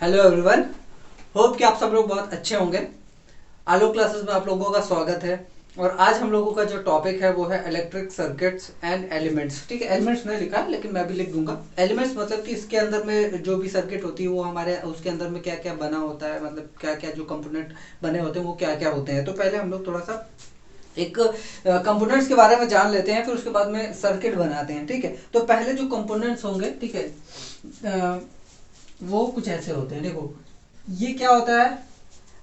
Hello everyone. Hope कि आप सब लोग बहुत अच्छे होंगे। आलोक क्लासेस में आप लोगों का स्वागत है। और आज हम लोगों का जो टॉपिक है वो है इलेक्ट्रिक सर्किट्स एंड एलिमेंट्स। ठीक है, एलिमेंट्स नहीं लिखा है लेकिन मैं भी लिख दूंगा। एलिमेंट्स मतलब कि इसके अंदर में जो भी सर्किट होती है वो हमारे उसके अंदर में क्या क्या बना होता है, मतलब क्या क्या जो कंपोनेंट बने होते हैं वो क्या क्या होते हैं। तो पहले हम लोग थोड़ा सा एक कंपोनेंट्स के बारे में जान लेते हैं, फिर उसके बाद में सर्किट बनाते हैं। ठीक है, तो पहले जो कंपोनेंट्स होंगे, ठीक है, वो कुछ ऐसे होते हैं। देखो, ये क्या होता है,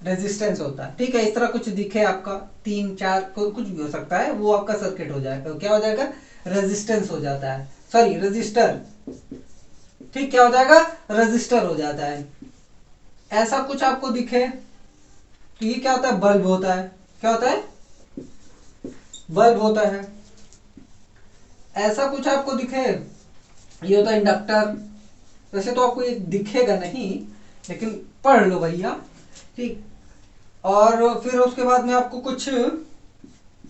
रेजिस्टेंस होता है। ठीक है, इस तरह कुछ दिखे आपका, तीन चार कुछ भी हो सकता है, वो आपका सर्किट हो जाएगा। क्या हो जाएगा, रेजिस्टेंस हो जाता है, सॉरी रजिस्टर। ठीक, क्या हो जाएगा, रजिस्टर हो जाता है। ऐसा कुछ आपको दिखे तो ये क्या होता है, बल्ब होता है। क्या होता है, बल्ब होता है। ऐसा कुछ आपको दिखे, ये होता है इंडक्टर। वैसे तो आपको ये दिखेगा नहीं, लेकिन पढ़ लो भैया। ठीक, और फिर उसके बाद में आपको कुछ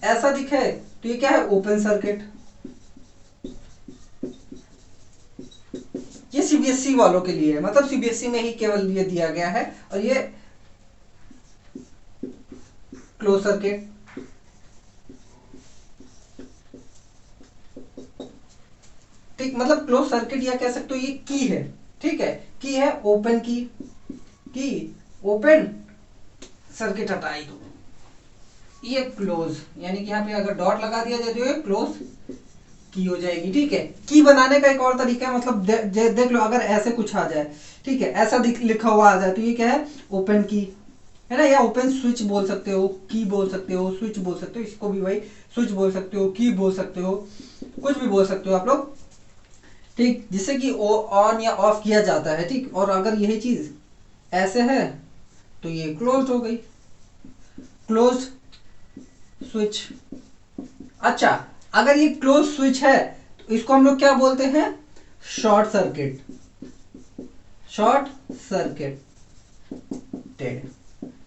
ऐसा दिखे तो ये क्या है, ओपन सर्किट। ये सीबीएसई वालों के लिए है, मतलब सीबीएसई में ही केवल ये दिया गया है। और ये क्लोज सर्किट। ठीक, मतलब क्लोज सर्किट या कह सकते हो ये की है। ठीक है, की है, ओपन की ओपन सर्किट हटाई दो, ये क्लोज, यानी कि यहाँ पे अगर डॉट लगा दिया जाए तो ये क्लोज की हो जाएगी। ठीक है, की बनाने का एक और तरीका है, मतलब देख लो, अगर ऐसे कुछ आ जाए, ठीक है, ऐसा लिखा हुआ आ जाए तो ये क्या है, ओपन की है ना, या ओपन स्विच बोल सकते हो, की बोल सकते हो, स्विच बोल सकते हो, इसको भी भाई स्विच बोल सकते हो, की बोल सकते हो, कुछ भी बोल सकते हो आप लोग। ठीक, जिससे कि ऑन या ऑफ किया जाता है। ठीक, और अगर यही चीज ऐसे है तो ये क्लोज हो गई, क्लोज स्विच। अच्छा, अगर ये क्लोज स्विच है तो इसको हम लोग क्या बोलते हैं, शॉर्ट सर्किट, शॉर्ट सर्किटेड।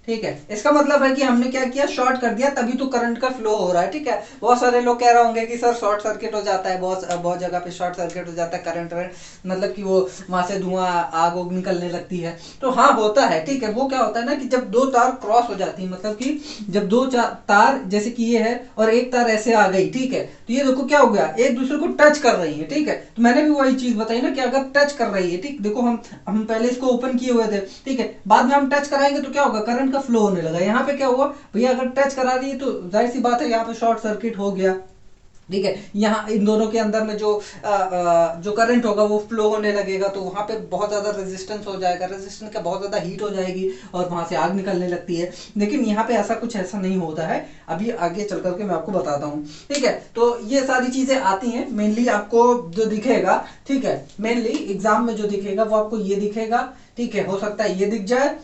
ठीक है, इसका मतलब है कि हमने क्या किया, शॉर्ट कर दिया, तभी तो करंट का फ्लो हो रहा है। ठीक है, बहुत सारे लोग कह रहे होंगे कि सर शॉर्ट सर्किट हो जाता है, बहुत बहुत जगह पे शॉर्ट सर्किट हो जाता है, करंट मतलब कि वो वहां से धुआं आग उग निकलने लगती है। तो हाँ, होता है। ठीक है, वो क्या होता है ना कि जब दो तार क्रॉस हो जाती है, मतलब कि जब दो तार जैसे कि ये है और एक तार ऐसे आ गई, ठीक है, तो ये देखो क्या हो गया, एक दूसरे को टच कर रही है। ठीक है, तो मैंने भी वही चीज बताई ना कि अगर टच कर रही है, ठीक, देखो हम पहले इसको ओपन किए हुए थे, ठीक है, बाद में हम टच कराएंगे तो क्या होगा, करंट का फ्लो होने लगा। यहाँ पे क्या हुआ भैया, अगर टच करा रही है तो जाहिर सी बात है यहाँ पे शॉर्ट सर्किट हो गया। ठीक है, यहाँ इन दोनों के अंदर में जो करंट होगा वो फ्लो होने लगेगा, तो वहां पे बहुत ज्यादा रेजिस्टेंस हो जाएगा, रेजिस्टेंस का बहुत ज्यादा हीट हो जाएगी और वहां से आग निकलने लगती है। लेकिन यहाँ पे ऐसा कुछ ऐसा नहीं होता है, अभी आगे चल करके मैं आपको बताता हूँ। ठीक है, तो ये सारी चीजें आती हैं। मेनली आपको जो दिखेगा, ठीक है, मेनली एग्जाम में जो दिखेगा वो आपको ये दिखेगा। ठीक है, हो सकता है ये दिख जाए,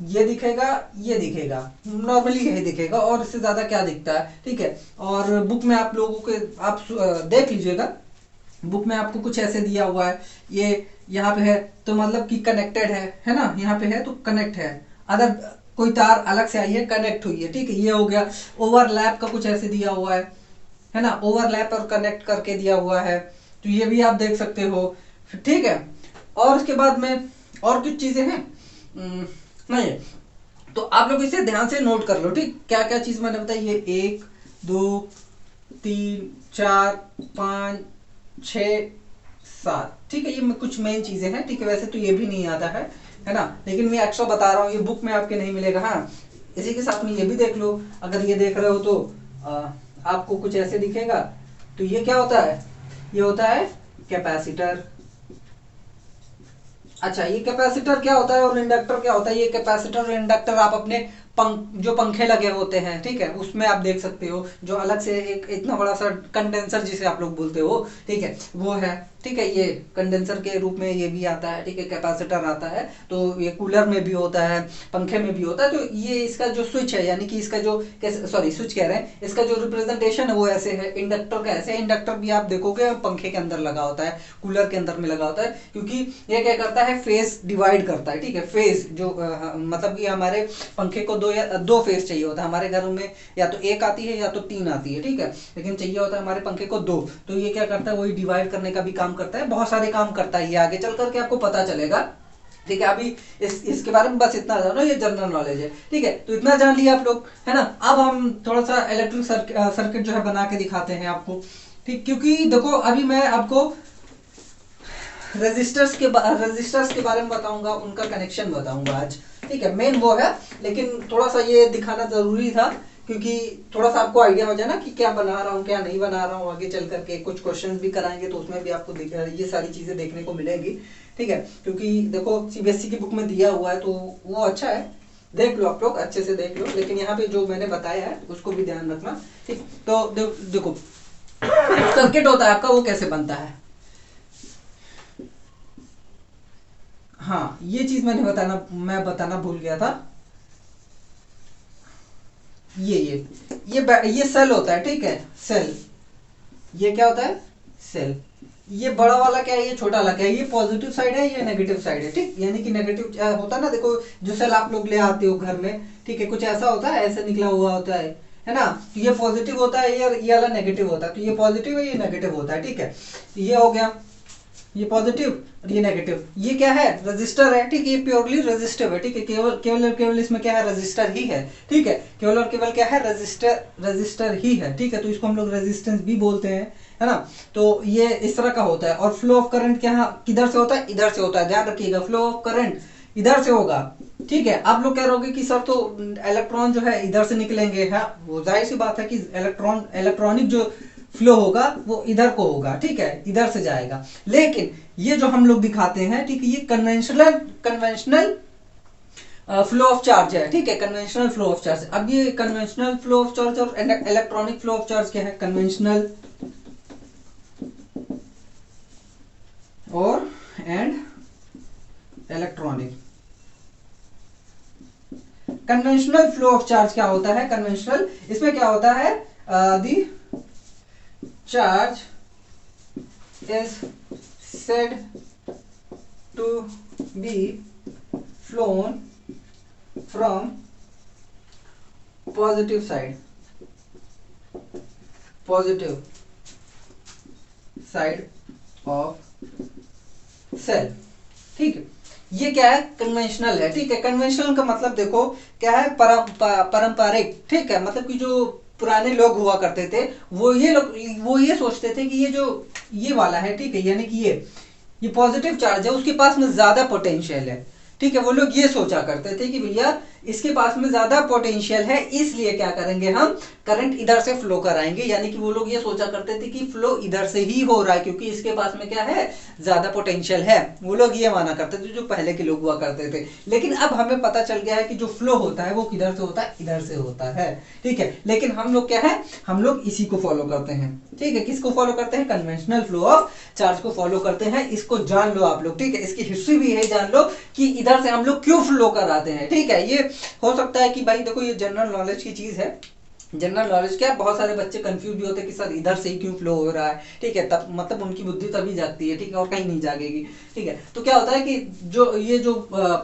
ये दिखेगा, ये दिखेगा, नॉर्मली यही दिखेगा, और इससे ज्यादा क्या दिखता है। ठीक है, और बुक में आप लोगों के आप देख लीजिएगा, बुक में आपको कुछ ऐसे दिया हुआ है, ये यहाँ पे है तो मतलब कि कनेक्टेड है ना, यहाँ पे है तो कनेक्ट है, अगर कोई तार अलग से आई है कनेक्ट हुई है। ठीक है, ये हो गया। ओवरलैप का कुछ ऐसे दिया हुआ है ना, ओवरलैप और कनेक्ट करके दिया हुआ है, तो ये भी आप देख सकते हो। ठीक है, और उसके बाद में और कुछ चीजें हैं नहीं, तो आप लोग इसे ध्यान से नोट कर लो। ठीक, क्या क्या चीज मैंने बताई, ये एक, दो, तीन, चार, पाँच, छ, सात। ठीक है, ये कुछ मेन चीजें हैं। ठीक है, वैसे तो ये भी नहीं आता है ना, लेकिन मैं एक्स्ट्रा बता रहा हूँ, ये बुक में आपके नहीं मिलेगा। हाँ, इसी के साथ में ये भी देख लो, अगर ये देख रहे हो तो आपको कुछ ऐसे दिखेगा। तो ये क्या होता है, ये होता है कैपेसिटर। अच्छा, ये कैपेसिटर क्या होता है और इंडक्टर क्या होता है, ये कैपेसिटर और इंडक्टर आप अपने जो पंखे लगे होते हैं, ठीक है, उसमें आप देख सकते हो, जो अलग से एक इतना बड़ा सा कंडेंसर जिसे आप लोग बोलते हो, ठीक है, वो है। ठीक है, ये कंडेंसर के रूप में ये भी आता है। ठीक है, कैपेसिटर आता है, तो ये कूलर में भी होता है, पंखे में भी होता है। तो ये इसका जो स्विच है, यानी कि इसका जो, सॉरी स्विच कह रहे हैं, इसका जो रिप्रेजेंटेशन है वो ऐसे है। इंडक्टर का ऐसे है, इंडक्टर भी आप देखोगे पंखे के अंदर लगा होता है, कूलर के अंदर में लगा होता है, क्योंकि ये क्या करता है, फेस डिवाइड करता है। ठीक है, फेस जो मतलब कि हमारे पंखे को दो फेस चाहिए होता है हमारे घरों में, या तो एक आती है या तो तीन आती है। ठीक है, लेकिन चाहिए होता है हमारे पंखे को दो, तो ये क्या करता है, वही डिवाइड करने का भी काम करता है, बहुत सारे काम करता है, ये आगे चल करके आपको पता चलेगा। ठीक है। अभी इसके बारे में बस इतना जानो, ये जनरल नॉलेज है। ठीक है, तो इतना जान लिया आप लोग, है ना। अब हम थोड़ा सा इलेक्ट्रिक सर्किट जो है बना के दिखाते हैं आपको। ठीक, क्योंकि देखो अभी मैं आपको रजिस्टर्स के बारे में बताऊंगा, उनका कनेक्शन बताऊंगा आज। ठीक है, मेन वो है, लेकिन थोड़ा सा ये दिखाना जरूरी था क्योंकि थोड़ा सा आपको आइडिया हो जाए ना कि क्या बना रहा हूँ क्या नहीं बना रहा हूँ। आगे चल करके कुछ क्वेश्चंस भी कराएंगे तो उसमें भी आपको ये सारी चीजें देखने को मिलेंगी। ठीक है, क्योंकि देखो सीबीएसई की बुक में दिया हुआ है तो वो अच्छा है, देख लो आप लोग, अच्छे से देख लो। लेकिन यहाँ पे जो मैंने बताया है उसको भी ध्यान रखना। ठीक, तो देखो सर्किट होता है आपका, वो कैसे बनता है। हाँ, ये चीज मैं बताना भूल गया था। ये सेल होता है। ठीक है, सेल, ये क्या होता है, सेल। ये बड़ा वाला क्या है, ये छोटा वाला क्या है, ये पॉजिटिव साइड है, ये नेगेटिव साइड है। ठीक, यानी कि नेगेटिव होता है ना, देखो जो सेल आप लोग ले आते हो घर में, ठीक है, कुछ ऐसा होता है, ऐसे निकला हुआ होता है ना। तो ये पॉजिटिव होता है, ये वाला नेगेटिव होता है। तो ये पॉजिटिव है, ये नेगेटिव होता है। ठीक है, तो ये हो गया, ये पॉजिटिव और ये नेगेटिव। ये क्या है, रजिस्टर है। ठीक है, ये प्योरली रजिस्टिव है। ठीक है, केवल केवल और केवल इसमें क्या है, रजिस्टर ही है। ठीक है, केवल और केवल क्या है, रजिस्टर ही है। ठीक है, तो इसको हम लोग रेजिस्टेंस भी बोलते हैं, है ना। तो ये इस तरह का होता है। और फ्लो ऑफ करंट क्या किधर से होता है, इधर से होता है। ध्यान रखिएगा, फ्लो ऑफ करंट इधर से होगा। ठीक है, आप लोग कह रहे होगे कि सर तो इलेक्ट्रॉन जो है इधर से निकलेंगे, है वो जाहिर सी बात है कि इलेक्ट्रॉनिक जो फ्लो होगा वो इधर को होगा। ठीक है, इधर से जाएगा। लेकिन ये जो हम लोग दिखाते हैं, ठीक है, ये कन्वेंशनल फ्लो ऑफ चार्ज है। ठीक है, कन्वेंशनल फ्लो ऑफ चार्ज। अब ये कन्वेंशनल फ्लो ऑफ चार्ज और इलेक्ट्रॉनिक फ्लो ऑफ चार्ज क्या है, कन्वेंशनल और and electronic. Conventional flow of charge क्या होता है, कन्वेंशनल, इसमें क्या होता है, दी charge is said to be flown from positive side of cell। ठीक है, ये क्या है, कन्वेंशनल है। ठीक है, कन्वेंशनल का मतलब देखो क्या है, पारंपरिक। ठीक है, मतलब कि जो पुराने लोग हुआ करते थे वो ये सोचते थे कि ये वाला है, ठीक है, यानी कि ये पॉजिटिव चार्ज है, उसके पास में ज्यादा पोटेंशियल है। ठीक है, वो लोग ये सोचा करते थे कि भैया इसके पास में ज्यादा पोटेंशियल है, इसलिए क्या करेंगे, हम करंट इधर से फ्लो कराएंगे। यानी कि वो लोग ये सोचा करते थे कि फ्लो इधर से ही हो रहा है क्योंकि इसके पास में क्या है, ज्यादा पोटेंशियल है। वो लोग ये माना करते थे, जो पहले के लोग हुआ करते थे। लेकिन अब हमें पता चल गया है कि जो फ्लो होता है वो किधर से होता है, इधर से होता है। ठीक है, लेकिन हम लोग क्या है, हम लोग इसी को फॉलो करते हैं। ठीक है, किसको फॉलो करते हैं, कन्वेंशनल फ्लो ऑफ चार्ज को फॉलो करते हैं। इसको जान लो आप लोग। ठीक है, इसकी हिस्ट्री भी है, जान लो कि इधर से हम लोग क्यों फ्लो कराते हैं। ठीक है, ये हो सकता है कि भाई देखो ये जनरल नॉलेज की चीज है। जनरल नॉलेज क्या, बहुत सारे बच्चे कंफ्यूज भी होते हैं कि सर इधर से ही क्यों फ्लो हो रहा है। ठीक है, तब मतलब उनकी बुद्धि तभी जागती है। ठीक है, और कहीं नहीं जागेगी। ठीक है, तो क्या होता है कि जो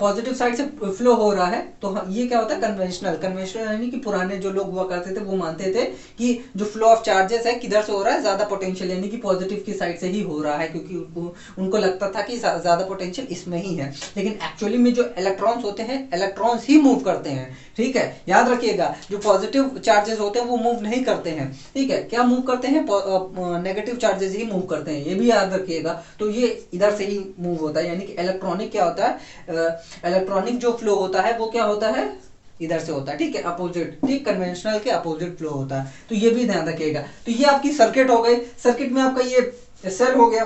पॉजिटिव साइड से फ्लो हो रहा है, तो ये क्या होता है, कन्वेंशनल यानी कि पुराने जो लोग हुआ करते थे वो मानते थे कि जो फ्लो ऑफ चार्जेस है किधर से हो रहा है, ज्यादा पोटेंशियल यानी कि पॉजिटिव की साइड से ही हो रहा है, क्योंकि उनको लगता था कि ज्यादा पोटेंशियल इसमें ही है। लेकिन एक्चुअली में जो इलेक्ट्रॉन्स होते हैं, इलेक्ट्रॉन्स ही मूव करते हैं। ठीक है, याद रखिएगा, जो पॉजिटिव चार्जेस होते हैं वो मूव नहीं करते हैं। ठीक है, क्या मूव करते हैं, नेगेटिव चार्जेस ही मूव करते हैं, ये भी याद रखिएगा। तो ये इधर से ही मूव होता है, यानी कि इलेक्ट्रॉनिक क्या होता है, इलेक्ट्रॉनिक जो फ्लो होता है वो क्या होता है, इधर से होता है। ठीक है, अपोजिट। ठीक, कन्वेंशनल के अपोजिट फ्लो होता है। तो ये भी ध्यान रखिएगा। तो ये आपकी सर्किट हो गई। सर्किट में आपका ये सेल हो गया।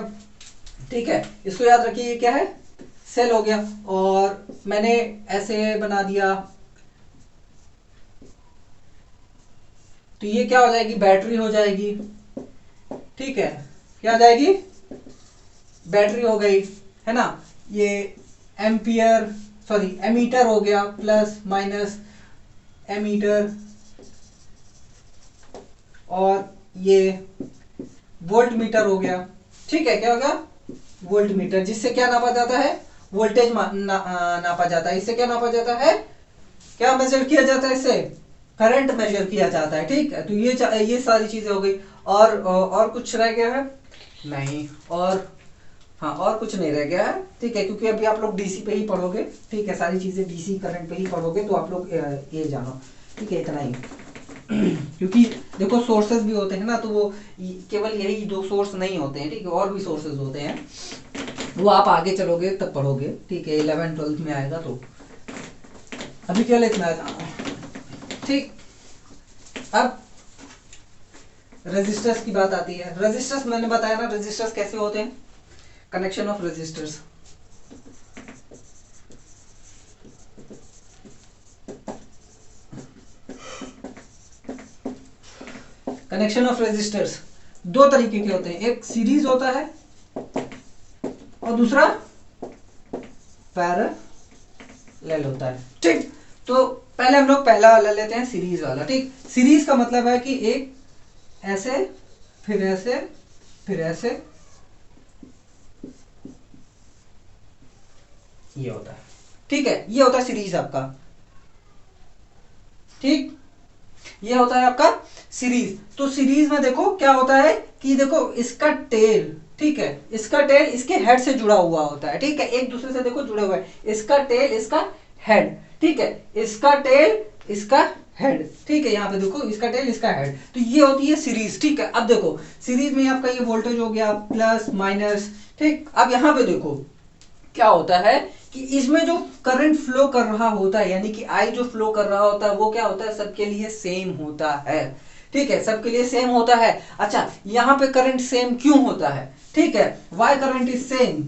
ठीक है, इसको याद रखिए, ये क्या है, सेल हो गया। और मैंने ऐसे बना दिया, तो ये क्या हो जाएगी, बैटरी हो जाएगी। ठीक है, क्या हो जाएगी, बैटरी हो गई, है ना। ये एमीटर हो गया, प्लस माइनस एमीटर। और ये वोल्ट मीटर हो गया। ठीक है, क्या होगा, वोल्ट मीटर, जिससे क्या नापा जाता है, वोल्टेज नापा जाता है। इससे क्या नापा जाता है, क्या मेजर किया जाता है, इससे करंट मेजर किया जाता है। ठीक है, तो ये सारी चीजें हो गई। और कुछ रह गया है, नहीं। और हाँ, और कुछ नहीं रह गया है, ठीक है, क्योंकि अभी आप लोग डीसी पे ही पढ़ोगे, ठीक है, सारी चीजें डीसी करंट पे ही पढ़ोगे, तो आप लोग ये जानो, ठीक है, इतना ही। क्योंकि देखो सोर्सेज भी होते हैं ना, तो वो केवल यही दो सोर्स नहीं होते हैं, ठीक है, और भी सोर्सेज होते हैं, वो आप आगे चलोगे तब पढ़ोगे, ठीक है, 11th-12th में आएगा, तो अभी क्या लिखना है, ठीक। अब रेजिस्टर्स की बात आती है। रेजिस्टर्स मैंने बताया ना, रेजिस्टर्स कैसे होते हैं, connection of resistors. Connection of resistors दो तरीके के होते हैं, एक सीरीज होता है और दूसरा पैरेलल होता है, ठीक। तो पहले हम लोग पहला वाला लेते हैं, सीरीज वाला, ठीक। सीरीज का मतलब है कि एक ऐसे फिर ऐसे फिर ऐसे, ये होता है, ठीक है, ये होता है सीरीज आपका, ठीक, ये होता है आपका सीरीज। तो सीरीज में देखो क्या होता है कि देखो इसका टेल, ठीक है, इसका टेल इसके हेड से जुड़ा हुआ होता है, ठीक है, एक दूसरे से देखो जुड़े हुए हैं, इसका टेल इसका हेड, ठीक है, इसका टेल इसका हेड, ठीक है, यहाँ पे देखो इसका टेल इसका हेड, तो ये होती है सीरीज, ठीक है। अब देखो सीरीज में आपका ये वोल्टेज हो गया प्लस माइनस, ठीक। अब यहाँ पे देखो क्या होता है कि इसमें जो करंट फ्लो कर रहा होता है, यानी कि आई जो फ्लो कर रहा होता है, वो क्या होता है, सबके लिए सेम होता है, ठीक है, सबके लिए सेम होता है। अच्छा, यहां पे करंट सेम क्यों होता है, ठीक है, वाई करंट इज सेम,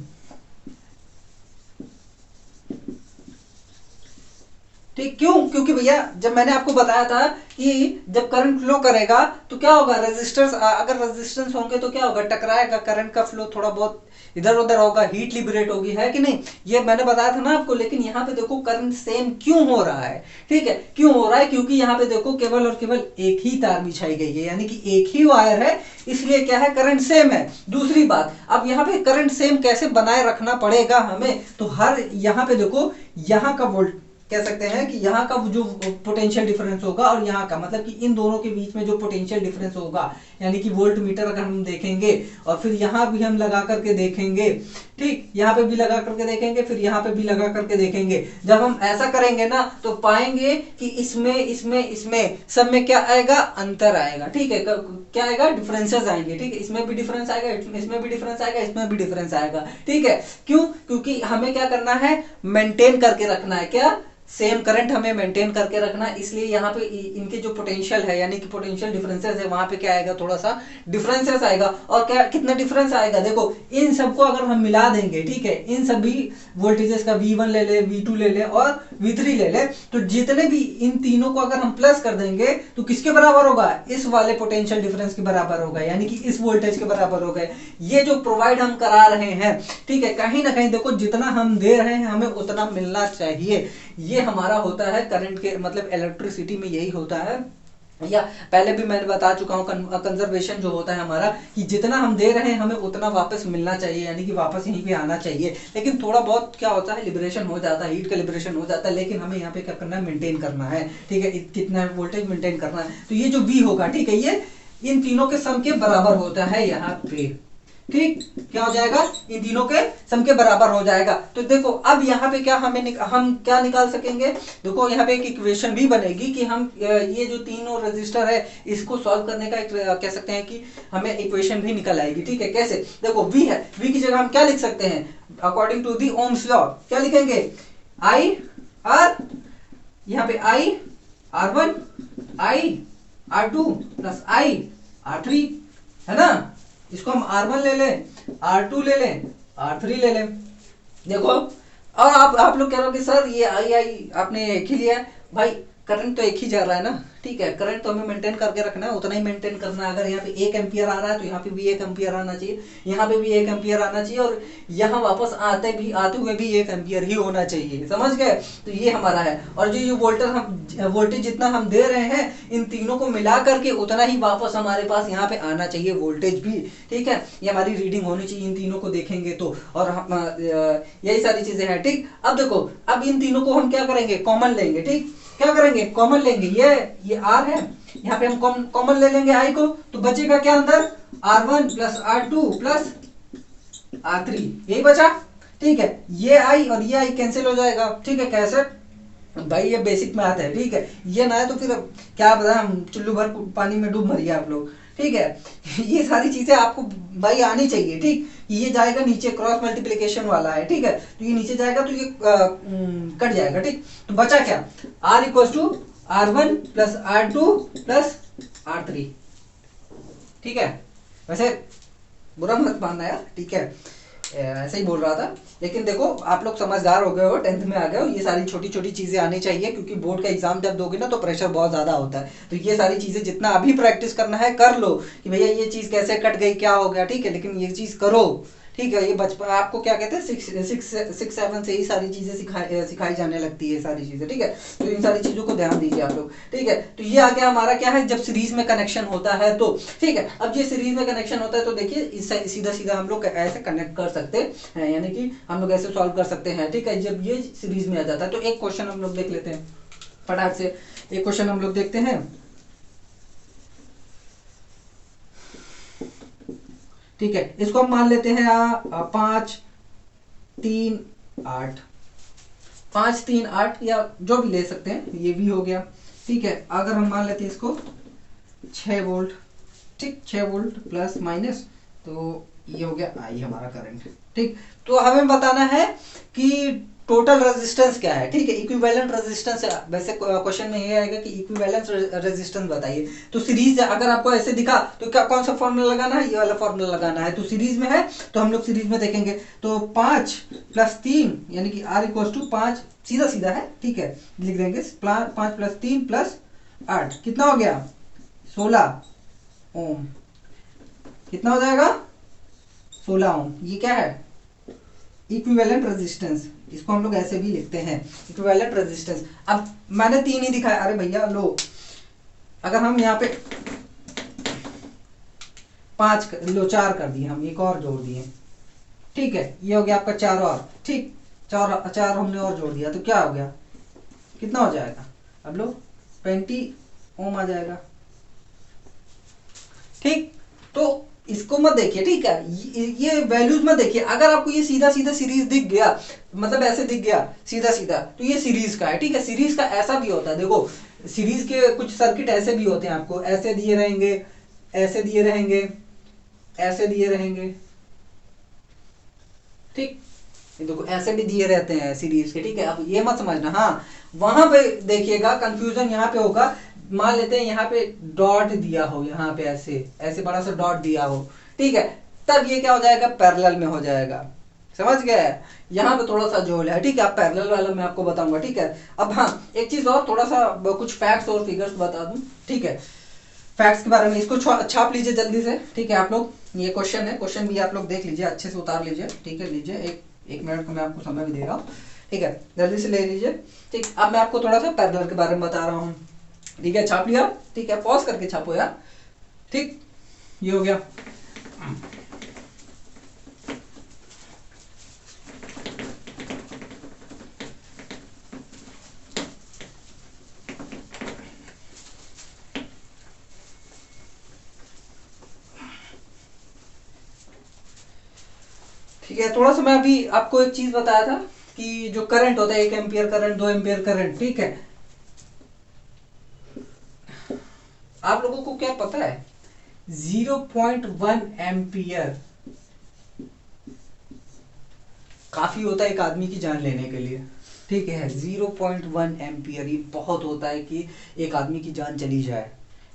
ठीक, क्यों, क्योंकि भैया जब मैंने आपको बताया था कि जब करंट फ्लो करेगा तो क्या होगा, रेजिस्टर्स, अगर रेजिस्टेंस होंगे तो क्या होगा, टकराएगा, करंट का फ्लो थोड़ा बहुत इधर उधर होगा, हीट लिबरेट होगी, है कि नहीं, ये मैंने बताया था ना आपको। लेकिन यहाँ पे देखो करंट सेम क्यों हो रहा है, ठीक है, क्यों हो रहा है, क्योंकि यहाँ पे देखो केवल और केवल एक ही तार बिछाई गई है, यानी कि एक ही वायर है, इसलिए क्या है, करंट सेम है। दूसरी बात, अब यहाँ पे करंट सेम कैसे बनाए रखना पड़ेगा हमें, तो हर यहाँ पे देखो यहाँ का वोल्ट कह सकते हैं कि यहाँ का जो पोटेंशियल डिफरेंस होगा और यहाँ का, मतलब कि इन दोनों के बीच में जो पोटेंशियल डिफरेंस होगा, यानी कि वोल्ट मीटर अगर हम देखेंगे और फिर यहाँ भी हम लगा करके देखेंगे, ठीक, यहाँ पे भी लगा करके देखेंगे, फिर यहाँ पे भी लगा करके देखेंगे, जब हम ऐसा करेंगे ना तो पाएंगे कि इसमें इसमें इसमें सब में क्या आएगा, अंतर आएगा, ठीक है, क्या आएगा, डिफरेंसेस आएंगे, ठीक है, इसमें भी डिफरेंस आएगा, इसमें भी डिफरेंस आएगा, इसमें भी डिफरेंस आएगा, ठीक है। क्यों, क्योंकि हमें क्या करना है, मेंटेन करके रखना है, क्या, सेम करंट हमें मेंटेन करके रखना, इसलिए यहाँ पे इनके जो पोटेंशियल है, यानी कि पोटेंशियल डिफरेंसेस है, वहां पे क्या आएगा, थोड़ा सा डिफरेंसेस आएगा। और क्या, कितना डिफरेंस आएगा, देखो इन सबको अगर हम मिला देंगे, ठीक है, इन सभी वोल्टेजेस का V1 ले ले, V2 ले ले और V3 ले ले, तो जितने भी इन तीनों को अगर हम प्लस कर देंगे तो किसके बराबर होगा, इस वाले पोटेंशियल डिफरेंस के बराबर होगा, यानी कि इस वोल्टेज के बराबर होगा। ये जो प्रोवाइड हम करा रहे हैं, ठीक है, कहीं ना कहीं देखो जितना हम दे रहे हैं हमें उतना मिलना चाहिए, ये हमारा होता है करंट के, मतलब इलेक्ट्रिसिटी में यही होता है। या पहले भी मैंने बता चुका हूँ, कंजर्वेशन जो होता है हमारा, कि जितना हम दे रहे हैं हमें उतना वापस मिलना चाहिए, यानी कि वापस यहीं पे आना चाहिए। लेकिन थोड़ा बहुत क्या होता है, लिबरेशन हो जाता है, हीट का लिबरेशन हो जाता है, लेकिन हमें यहाँ पे क्या करना है, मेंटेन करना है, ठीक है, कितना वोल्टेज मेंटेन करना है। तो ये जो V होगा, ठीक है, ये इन तीनों के सम के बराबर होता है यहाँ पे, ठीक, क्या हो जाएगा, इन तीनों के सम के बराबर हो जाएगा। तो देखो अब यहाँ पे क्या हम क्या निकाल सकेंगे, देखो यहाँ पे एक इक्वेशन भी बनेगी कि हम ये जो तीनों रजिस्टर है इसको सॉल्व करने का एक कह सकते हैं कि हमें इक्वेशन भी निकल आएगी, ठीक है, कैसे, देखो V है, V की जगह हम क्या लिख सकते हैं, according to the Ohm's law क्या लिखेंगे, I R, यहाँ पे I R1 I R2 plus I R3, है ना, इसको हम R1 ले लें, R2 ले लें, R3 ले लें। देखो, और आप लोग कह रहे हो कि सर ये आई आपने एक ही लिया है, भाई करंट तो एक ही जा रहा है ना, ठीक है, करंट तो हमें मेंटेन करके रखना है, उतना ही मेंटेन करना है। अगर यहाँ पे 1 एम्पियर आ रहा है तो यहाँ पे भी 1 एम्पियर आना चाहिए, यहाँ पे भी 1 एम्पियर आना चाहिए, और यहाँ वापस आते हुए भी 1 एम्पियर ही होना चाहिए, समझ गए। तो ये हमारा है, और जो ये वोल्टेज जितना हम दे रहे हैं इन तीनों को मिला करके उतना ही वापस हमारे पास यहाँ पे आना चाहिए, वोल्टेज भी, ठीक है, ये हमारी रीडिंग होनी चाहिए इन तीनों को देखेंगे तो, और यही सारी चीजें हैं, ठीक। अब देखो, अब इन तीनों को हम क्या करेंगे, कॉमन लेंगे, ठीक, क्या करेंगे, कॉमन लेंगे, ये R है, यहाँ पे हम कॉमन ले लेंगे I को, तो बचेगा क्या अंदर, R1 plus R2 plus R3 यही बचा, ठीक है। ये आई और ये आई कैंसिल हो जाएगा, ठीक है। कैसे भाई, ये बेसिक मैथ है, ठीक है। ये ना है तो फिर क्या पता हम चुल्लू भर पानी में डूब मरिए आप लोग, ठीक है। ये सारी चीजें आपको भाई आनी चाहिए, ठीक। ये जाएगा नीचे, क्रॉस मल्टीप्लिकेशन वाला है, ठीक है। तो ये नीचे जाएगा तो ये कट जाएगा, ठीक। तो बचा क्या, R equal to R1 plus R2 plus R3, ठीक है। वैसे बुरा मत मानना यार, ठीक है, ऐसे ही बोल रहा था। लेकिन देखो आप लोग समझदार हो गए हो, 10th में आ गए हो, ये सारी छोटी छोटी चीजें आनी चाहिए, क्योंकि बोर्ड का एग्जाम जब दोगे ना तो प्रेशर बहुत ज्यादा होता है। तो ये सारी चीजें जितना अभी प्रैक्टिस करना है कर लो, कि भैया ये चीज कैसे कट गई, क्या हो गया, ठीक है। लेकिन ये चीज करो, ठीक है। ये बचपन आपको क्या कहते हैं, 6 7 से ही सारी चीजें सिखाई जाने लगती है सारी चीजें, ठीक है। तो इन सारी चीजों को ध्यान दीजिए आप लोग, ठीक है। तो ये आ गया हमारा क्या है, जब सीरीज में कनेक्शन होता है तो, ठीक है। अब ये सीरीज में कनेक्शन होता है तो देखिए सीधा सीधा हम लोग ऐसे कनेक्ट कर सकते हैं, यानी कि हम लोग ऐसे सॉल्व कर सकते हैं, ठीक है। जब ये सीरीज में आ जाता है तो एक क्वेश्चन हम लोग देख लेते हैं फटाक से। एक क्वेश्चन हम लोग देखते हैं, ठीक है। इसको हम मान लेते हैं 5 3 8, 5 3 8 या जो भी ले सकते हैं, ये भी हो गया, ठीक है। अगर हम मान लेते हैं इसको 6 वोल्ट, ठीक, 6 वोल्ट प्लस माइनस, तो ये हो गया आई हमारा करंट, ठीक। तो हमें बताना है कि टोटल रेजिस्टेंस क्या है, ठीक है। इक्विवेलेंट रेजिस्टेंस, वैसे क्वेश्चन में ये आएगा कि इक्विवेलेंट रेजिस्टेंस बताइए। तो सीरीज अगर आपको ऐसे दिखा तो क्या कौन सा फॉर्मूला लगाना है, ये वाला फॉर्मूला लगाना है। तो सीरीज में है तो हम लोग सीरीज में देखेंगे, तो 5 प्लस 3 यानी कि R इक्वल टू 5, सीधा सीधा है, ठीक है। लिख देंगे 5 प्लस 3 प्लस 8, कितना हो गया 16 ओम, कितना हो जाएगा 16 ओम। ये क्या है, इक्विवेलेंट रेजिस्टेंस, इसको हम लोग ऐसे भी लिखते हैं, इक्विवेलेंट रेजिस्टेंस। अब मैंने 3 ही दिखाया, अरे भैया लो, अगर हम यहाँ पे 5 लो 4 कर दिए, हम एक और जोड़ दिए, ठीक है। ये हो गया आपका 4 और, ठीक, 4 हमने और जोड़ दिया तो क्या हो गया, कितना हो जाएगा, अब लो 20 ओम आ जाएगा, ठीक। तो इसको मत देखिए, ठीक है, ये वैल्यूज मत देखिए। अगर आपको ये सीधा सीधा सीरीज दिख गया, मतलब ऐसे दिख गया सीधा सीधा, तो ये सीरीज का है, ठीक है। सीरीज का ऐसा भी होता है, देखो सीरीज के कुछ सर्किट ऐसे भी होते हैं, आपको ऐसे दिए रहेंगे, ऐसे दिए रहेंगे, ऐसे दिए रहेंगे, ठीक। देखो ऐसे भी दिए रहते हैं सीरीज के, ठीक है। अब ये मत समझना, हाँ वहां पे देखिएगा कंफ्यूजन यहाँ पे होगा। मान लेते हैं यहाँ पे डॉट दिया हो, यहाँ पे ऐसे ऐसे बड़ा सा डॉट दिया हो, ठीक है, तब ये क्या हो जाएगा, पैरेलल में हो जाएगा, समझ गए। यहाँ पे थोड़ा सा जोड़ है, ठीक है। अब पैरेलल वाला मैं आपको बताऊंगा, ठीक है। अब हाँ एक चीज और, थोड़ा सा कुछ फैक्ट्स और फिगर्स बता दूं, ठीक है, फैक्ट्स के बारे में। इसको छाप लीजिए जल्दी से, ठीक है आप लोग। ये क्वेश्चन है, क्वेश्चन भी आप लोग देख लीजिए, अच्छे से उतार लीजिए, ठीक है। लीजिए एक मिनट का मैं आपको समय भी दे रहा हूँ, ठीक है, जल्दी से ले लीजिए, ठीक। अब मैं आपको थोड़ा सा पैरेलल के बारे में बता रहा हूँ, ठीक है। छाप लिया, ठीक है, पॉज करके छापो यार, ठीक। ये हो गया, ठीक है। थोड़ा सा मैं अभी आपको एक चीज बताया था कि जो करंट होता है, 1 एम्पियर करंट, 2 एम्पियर करंट, ठीक है। आप लोगों को क्या पता है, 0.1 एम्पियर काफी होता है एक आदमी की जान लेने के लिए, ठीक है। 0.1 एम्पियर ये बहुत होता है कि एक आदमी की जान चली जाए,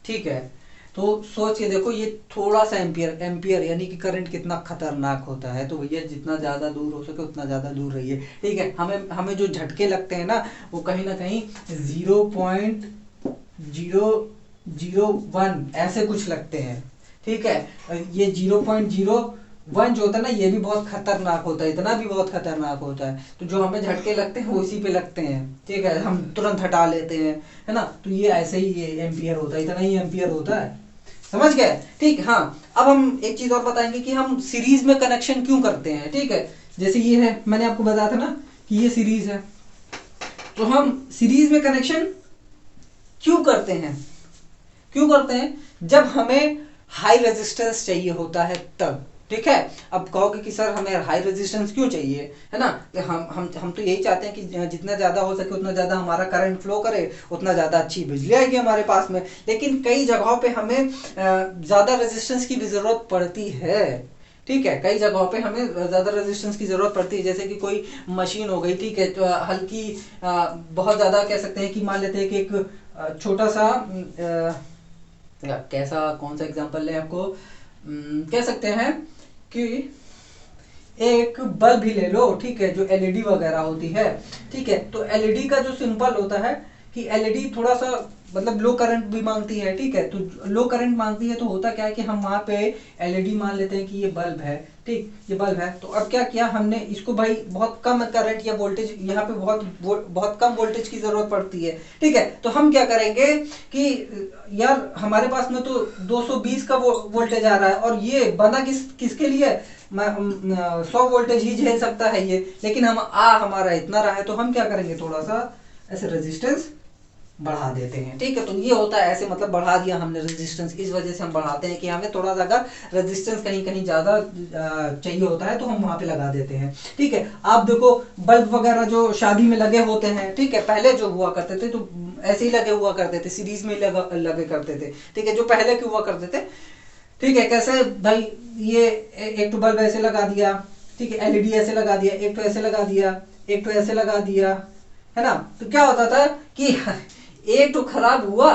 ठीक है। तो सोच के देखो, ये थोड़ा सा एम्पियर, एम्पियर यानी कि करंट कितना खतरनाक होता है। तो भैया जितना ज्यादा दूर हो सके उतना ज्यादा दूर रहिए, ठीक है। हमें हमें जो झटके लगते हैं ना, वो कहीं ना कहीं 0.001 ऐसे कुछ लगते हैं, ठीक है। ये 0.01 जो होता है ना, ये भी बहुत खतरनाक होता है, इतना भी बहुत खतरनाक होता है। तो जो हमें झटके लगते हैं वो इसी पे लगते हैं, ठीक है, हम तुरंत हटा लेते हैं, है ना। तो ये ऐसे ही ये एम्पियर होता है, इतना ही एम्पियर होता है, समझ गए, ठीक। हाँ अब हम एक चीज और बताएंगे कि हम सीरीज में कनेक्शन क्यों करते हैं, ठीक है। जैसे ये है, मैंने आपको बताया था ना कि ये सीरीज है, तो हम सीरीज में कनेक्शन क्यों करते हैं, क्यों करते हैं, जब हमें हाई रेजिस्टेंस चाहिए होता है तब, ठीक है। अब कहोगे कि सर हमें हाई रेजिस्टेंस क्यों चाहिए, है ना, हम तो यही चाहते हैं कि जितना ज़्यादा हो सके उतना ज़्यादा हमारा करंट फ्लो करे, उतना ज़्यादा अच्छी बिजली आएगी हमारे पास में। लेकिन कई जगहों पे हमें ज़्यादा रेजिस्टेंस की भी ज़रूरत पड़ती है, ठीक है, कई जगहों पे हमें ज़्यादा रेजिस्टेंस की ज़रूरत पड़ती है। जैसे कि कोई मशीन हो गई, ठीक है, तो हल्की बहुत ज़्यादा कह सकते हैं कि मान लेते हैं कि एक छोटा सा कैसा कौन सा एग्जांपल लें आपको, कह सकते हैं कि एक बल्ब ही ले लो, ठीक है, जो एलईडी वगैरह होती है, ठीक है, तो एलईडी का जो सिंपल होता है कि एलईडी थोड़ा सा मतलब लो करंट भी मांगती है, ठीक है, तो लो करंट मांगती है तो होता क्या है कि हम वहां पे एलईडी मान लेते हैं कि ये बल्ब है, ठीक, ये बल्ब है, तो अब क्या किया हमने इसको, भाई बहुत कम करंट या वोल्टेज यहाँ पे बहुत कम वोल्टेज की जरूरत पड़ती है, ठीक है, तो हम क्या करेंगे कि यार हमारे पास में तो 220 का वोल्टेज आ रहा है और ये बना किसके लिए, 100 वोल्टेज ही झेल सकता है ये, लेकिन हमारा इतना रहा है, तो हम क्या करेंगे थोड़ा सा ऐसे रेजिस्टेंस बढ़ा देते हैं, ठीक है, तो ये होता है ऐसे, मतलब बढ़ा दिया हमने रेजिस्टेंस, इस वजह से हम बढ़ाते हैं कि हमें थोड़ा सा अगर रेजिस्टेंस कहीं कहीं ज्यादा चाहिए होता है तो हम वहां पे लगा देते हैं, ठीक है। आप देखो बल्ब वगैरह जो शादी में लगे होते हैं, ठीक है, पहले जो हुआ करते थे तो ऐसे ही लगे हुआ करते थे, सीरीज में लगे करते थे, ठीक है, जो पहले के हुआ करते थे, ठीक है, कैसे भाई ये एक तो बल्ब ऐसे लगा दिया, ठीक है, एलईडी ऐसे लगा दिया, एक तो ऐसे लगा दिया, एक तो ऐसे लगा दिया, है ना, तो क्या होता था कि एक तो खराब हुआ,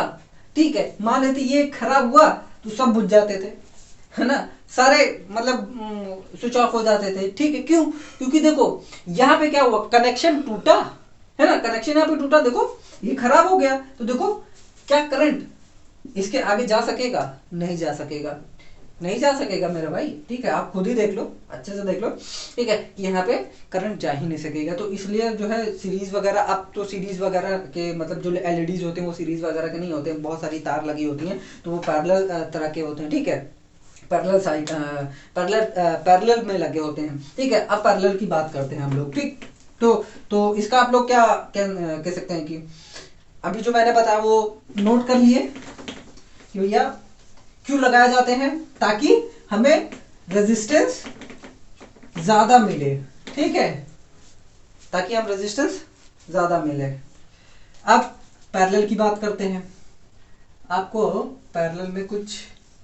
ठीक है, मान लेते ये खराब हुआ तो सब बुझ जाते थे, है ना, सारे मतलब स्विच ऑफ हो जाते थे, ठीक है, क्यों, क्योंकि देखो यहाँ पे क्या हुआ, कनेक्शन टूटा, है ना, कनेक्शन यहाँ पे टूटा, देखो ये खराब हो गया, तो देखो क्या करंट इसके आगे जा सकेगा, नहीं जा सकेगा, नहीं जा सकेगा मेरा भाई, ठीक है, आप खुद ही देख लो, अच्छे से देख लो, ठीक है, यहाँ पे करंट जा ही नहीं सकेगा, तो इसलिए जो है सीरीज वगैरह, अब तो सीरीज वगैरह के मतलब जो एलईडीज होते हैं वो सीरीज वगैरह के नहीं होते हैं, बहुत सारी तार लगी होती हैं, तो वो पैरेलल तरह के होते हैं, ठीक है, पैरेलल साइड पैरेलल में लगे होते हैं, ठीक है। अब पैरेलल की बात करते हैं हम लोग, ठीक, तो इसका आप लोग क्या कह सकते हैं कि अभी जो मैंने बताया वो नोट कर लिए कि भैया क्यों लगाए जाते हैं, ताकि हमें रेजिस्टेंस ज्यादा मिले, ठीक है, ताकि हम रेजिस्टेंस ज्यादा मिले। अब पैरेलल की बात करते हैं, आपको पैरेलल में कुछ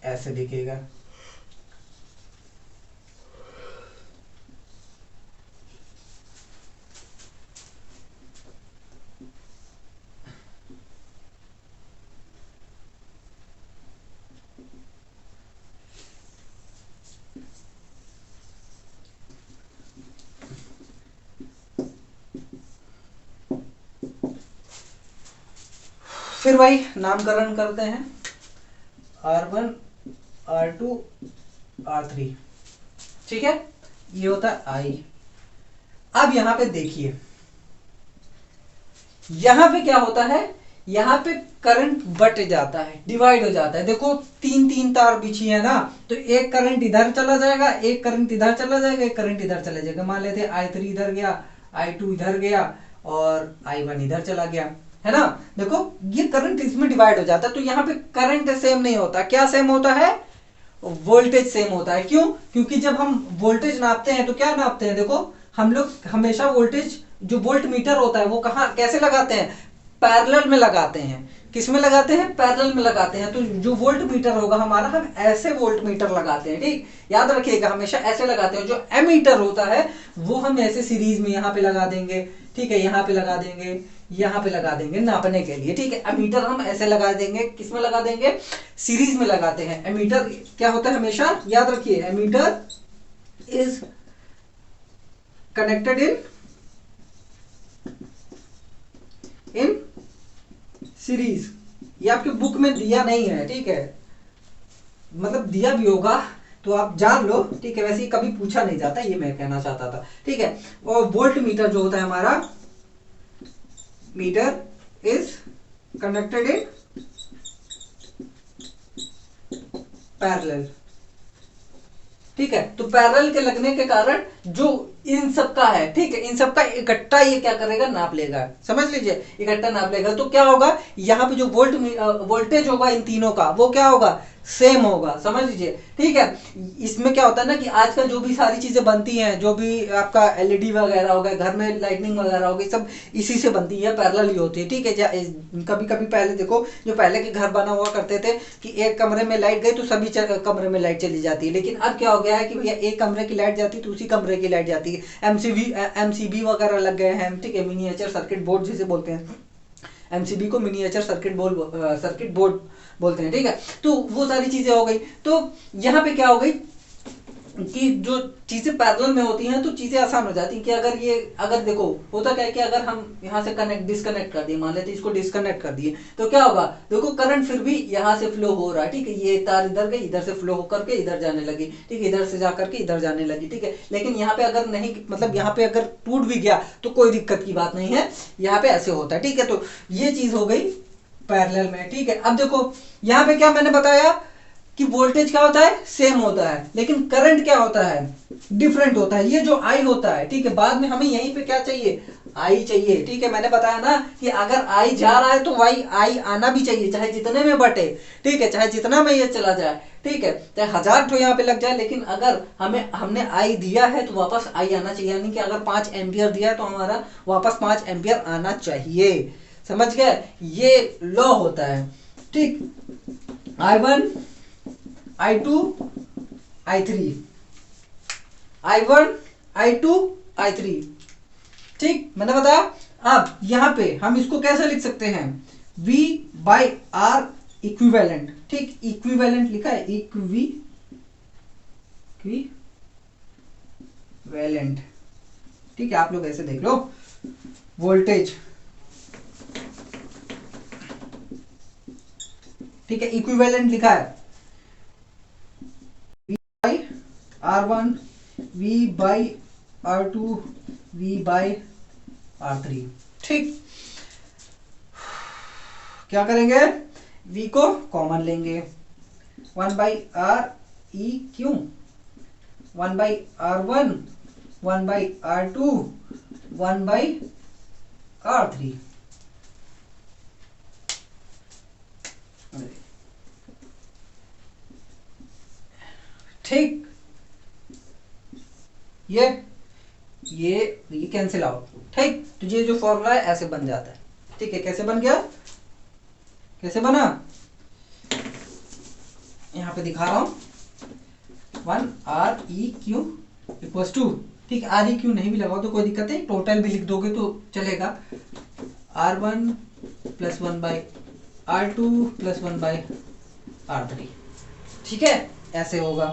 ऐसे दिखेगा, फिर भाई नामकरण करते हैं, R1 R2 R3, ठीक है, ये होता है I। अब यहां पे देखिए, यहां पे क्या होता है, यहां पे करंट बट जाता है, डिवाइड हो जाता है, देखो तीन तीन तार बिछी है ना, तो एक करंट इधर चला जाएगा, एक करंट इधर चला जाएगा, एक करंट इधर चला जाएगा, मान लेते I3 इधर गया, I2 इधर गया और I1 इधर चला गया, है ना, देखो ये करंट इसमें डिवाइड हो जाता है, तो यहाँ पे करंट सेम नहीं होता, क्या सेम होता है, वोल्टेज सेम होता है, क्यों, क्योंकि जब हम वोल्टेज नापते हैं तो क्या नापते हैं, देखो हम लोग हमेशा वोल्टेज जो वोल्ट मीटर होता है वो कहाँ कैसे लगाते हैं, पैरेलल में लगाते हैं, किस में लगाते हैं, पैरेलल में लगाते हैं, तो जो वोल्ट मीटर होगा हमारा, हम ऐसे वोल्ट मीटर लगाते हैं, ठीक, याद रखिएगा हमेशा ऐसे लगाते हैं। जो एमीटर होता है वो हम ऐसे सीरीज में यहाँ पे लगा देंगे, ठीक है, यहाँ पे लगा देंगे, यहाँ पे लगा देंगे नापने के लिए, ठीक है, एमीटर हम ऐसे लगा देंगे, किस में लगा देंगे, सीरीज में लगाते हैं। एमीटर क्या होता है, हमेशा याद रखिए, ammeter is connected in series, ये आपके बुक में दिया नहीं है, ठीक है, मतलब दिया भी होगा तो आप जान लो, ठीक है, वैसे ही कभी पूछा नहीं जाता, ये मैं कहना चाहता था, ठीक है। और वोल्ट मीटर जो होता है हमारा, meter is connected in parallel, ठीक है, तो पैरेलल के लगने के कारण जो इन सब का है, ठीक है, इन सब का इकट्ठा ये क्या करेगा, नाप लेगा, समझ लीजिए, इकट्ठा नाप लेगा, तो क्या होगा, यहाँ पे जो वोल्टेज होगा इन तीनों का वो क्या होगा, सेम होगा, समझ लीजिए। ठीक है, इसमें क्या होता है ना कि आजकल जो भी सारी चीजें बनती हैं, जो भी आपका एलईडी वगैरह हो गया, घर में लाइटनिंग वगैरह हो गई, सब इसी से बनती है, पैरेलल ही होती है। ठीक है, कभी कभी पहले देखो, जो पहले के घर बना हुआ करते थे कि एक कमरे में लाइट गई तो सभी कमरे में लाइट चली जाती है, लेकिन अब क्या हो गया है कि भैया एक कमरे की लाइट जाती है तो उसी कमरे की लाइट जाती है। एमसीबी वगैरह लग गए हैं, ठीक है, मिनिएचर सर्किट बोर्ड जिसे बोलते हैं, एमसीबी को मिनिएचर सर्किट बोर्ड बोलते हैं। ठीक है, तो वो सारी चीजें हो गई। तो यहाँ पे क्या हो गई कि जो चीजें पैरेलल में होती हैं तो चीजें आसान हो जाती हैं कि अगर देखो होता क्या है कि अगर हम यहाँ से डिस्कनेक्ट कर दिए, मान लेते इसको डिस्कनेक्ट कर दिए, तो क्या होगा, देखो करंट फिर भी यहाँ से फ्लो हो रहा है। ठीक है, ये तार इधर गई, इधर से फ्लो होकर के इधर जाने लगी, ठीक है, इधर से जाकर के इधर जाने लगी। ठीक है, लेकिन यहाँ पे अगर नहीं, मतलब यहाँ पे अगर टूट भी गया तो कोई दिक्कत की बात नहीं है, यहाँ पे ऐसे होता है। ठीक है, तो ये चीज हो गई पैरेलल में। ठीक है, अब देखो यहाँ पे क्या मैंने बताया कि वोल्टेज क्या होता है, सेम होता है, लेकिन करंट क्या होता है, डिफरेंट होता है। ये जो आई होता है, ठीक है, बाद में हमें यहीं पे क्या चाहिए, आई चाहिए। ठीक है, मैंने बताया ना कि अगर आई जा रहा है तो आई आना भी चाहिए, चाहे जितने में बटे। ठीक है, चाहे जितना में ये चला जाए, ठीक है, चाहे 1000 तो यहाँ पे लग जाए, लेकिन अगर हमने आई दिया है तो वापस आई आना चाहिए। यानी कि अगर 5 एम्पियर दिया है तो हमारा वापस 5 एम्पियर आना चाहिए। समझ गए, ये लॉ होता है। ठीक, I1 I2 I3, I1 I2 I3। ठीक, मैंने बताया। अब यहां पे हम इसको कैसे लिख सकते हैं, V बाई आर इक्विवेलेंट। ठीक, इक्विवेलेंट लिखा है, इक्विवेलेंट। ठीक है, आप लोग ऐसे देख लो, वोल्टेज, ठीक है, इक्विवेलेंट लिखा है, V by R1 V by R2 V by R3। ठीक, क्या करेंगे, V को कॉमन लेंगे, 1 by are E Q, 1 by R1, 1 by R2, 1 by R3। ठीक, ये कैंसिल आउट। ठीक, तो ये जो फॉर्मूला है ऐसे बन जाता है। ठीक है, कैसे बन गया, कैसे बना, यहां पे दिखा रहा हूं, 1 R E Q equal to, ठीक, आर ई क्यू नहीं भी लगाओ तो कोई दिक्कत नहीं, टोटल भी लिख दोगे तो चलेगा, R1 plus 1 by R2 plus 1 by R3। ठीक है, ऐसे होगा।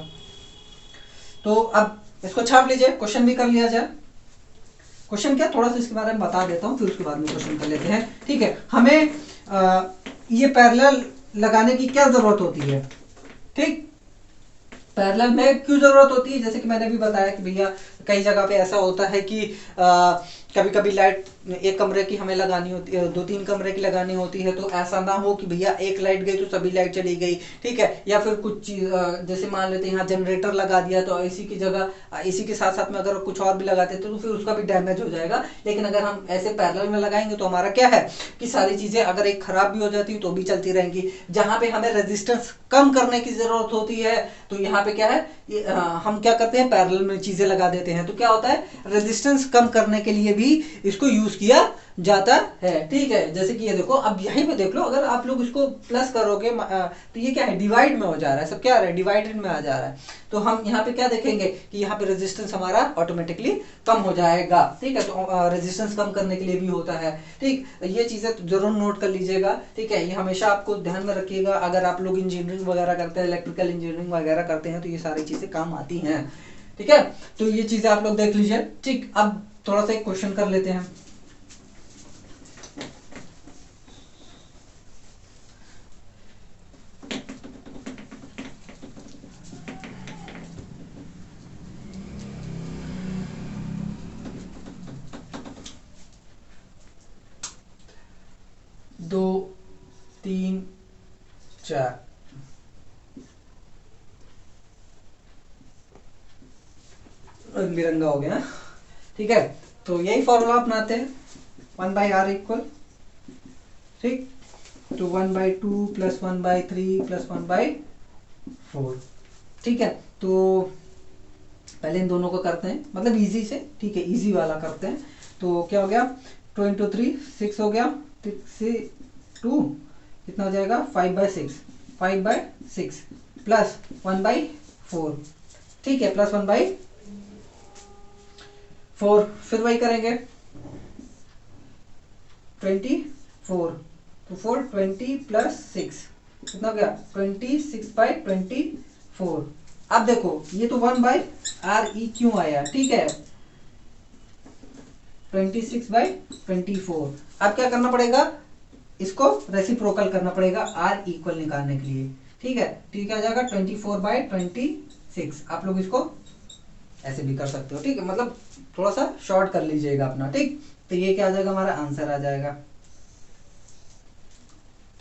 तो अब इसको छाप लीजिए, क्वेश्चन भी कर लिया जाए। क्वेश्चन क्या, थोड़ा सा इसके बारे में बता देता हूँ, फिर उसके बाद में क्वेश्चन कर लेते हैं। ठीक है, हमें ये पैरेलल लगाने की क्या जरूरत होती है। ठीक, पैरेलल में क्यों जरूरत होती है, जैसे कि मैंने भी बताया कि भैया कई जगह पे ऐसा होता है कि कभी कभी लाइट एक कमरे की हमें लगानी होती है, 2-3 कमरे की लगानी होती है, तो ऐसा ना हो कि भैया एक लाइट गई तो सभी लाइट चली गई। ठीक है, या फिर कुछ चीज जैसे मान लेते हैं यहाँ जनरेटर लगा दिया तो एसी की जगह एसी के साथ साथ में अगर कुछ और भी लगाते तो फिर उसका भी डैमेज हो जाएगा। लेकिन अगर हम ऐसे पैरेलल में लगाएंगे तो हमारा क्या है कि सारी चीजें अगर एक खराब भी हो जाती है तो भी चलती रहेंगी। जहां पे हमें रेजिस्टेंस कम करने की जरूरत होती है तो यहाँ पे क्या है, हम क्या करते हैं, पैरेलल में चीजें लगा देते हैं। तो क्या होता है, रेजिस्टेंस कम करने के लिए भी इसको यूज किया जाता है। ठीक है, जैसे कि ये देखो, अब यहीं पे देख लो, अगर आप लोग इसको प्लस करोगे तो ये क्या है, डिवाइड में हो जा रहा है, सब क्या आ रहा है, डिवाइडेड में आ जा रहा है। तो हम यहाँ पे क्या देखेंगे कि यहाँ पे रेजिस्टेंस हमारा ऑटोमेटिकली कम हो जाएगा। ठीक है, तो रेजिस्टेंस कम करने के लिए भी होता है। ठीक, ये चीजें तो जरूर नोट कर लीजिएगा। ठीक है, ये हमेशा आपको ध्यान में रखिएगा, अगर आप लोग इंजीनियरिंग वगैरह करते हैं, इलेक्ट्रिकल इंजीनियरिंग वगैरह करते हैं तो ये सारी चीजें काम आती हैं। ठीक है, तो ये चीजें आप लोग देख लीजिए। ठीक, अब थोड़ा सा एक क्वेश्चन कर लेते हैं। दो, तीन, चार, रंग बिरंगा हो गया। ठीक है, तो यही फॉर्मूला अपनाते हैं, 1 बाई आर इक्वल, ठीक, तो 1/2 प्लस 1/3 प्लस 1/4 4। ठीक है, तो पहले इन दोनों को करते हैं, मतलब इजी से, ठीक है, इजी वाला करते हैं। तो क्या हो गया, 2 इंटू 3 6 हो गया, 2 कितना हो जाएगा 5/6, 5/6 प्लस 1/4। ठीक है, प्लस 1/4, फिर वही करेंगे 24, तो 420 प्लस 6 कितना हो गया 26/24। अब देखो ये तो 1/RE क्यों आया, ठीक है, 26/24। अब क्या करना पड़ेगा, इसको रेसिप्रोकल करना पड़ेगा R इक्वल निकालने के लिए। ठीक है, ठीक है, आ जाएगा 24/26। आप लोग इसको ऐसे भी कर सकते हो, ठीक है, मतलब थोड़ा सा शॉर्ट कर लीजिएगा अपना, ठीक। तो ये क्या आ जाएगा, हमारा आंसर आ जाएगा,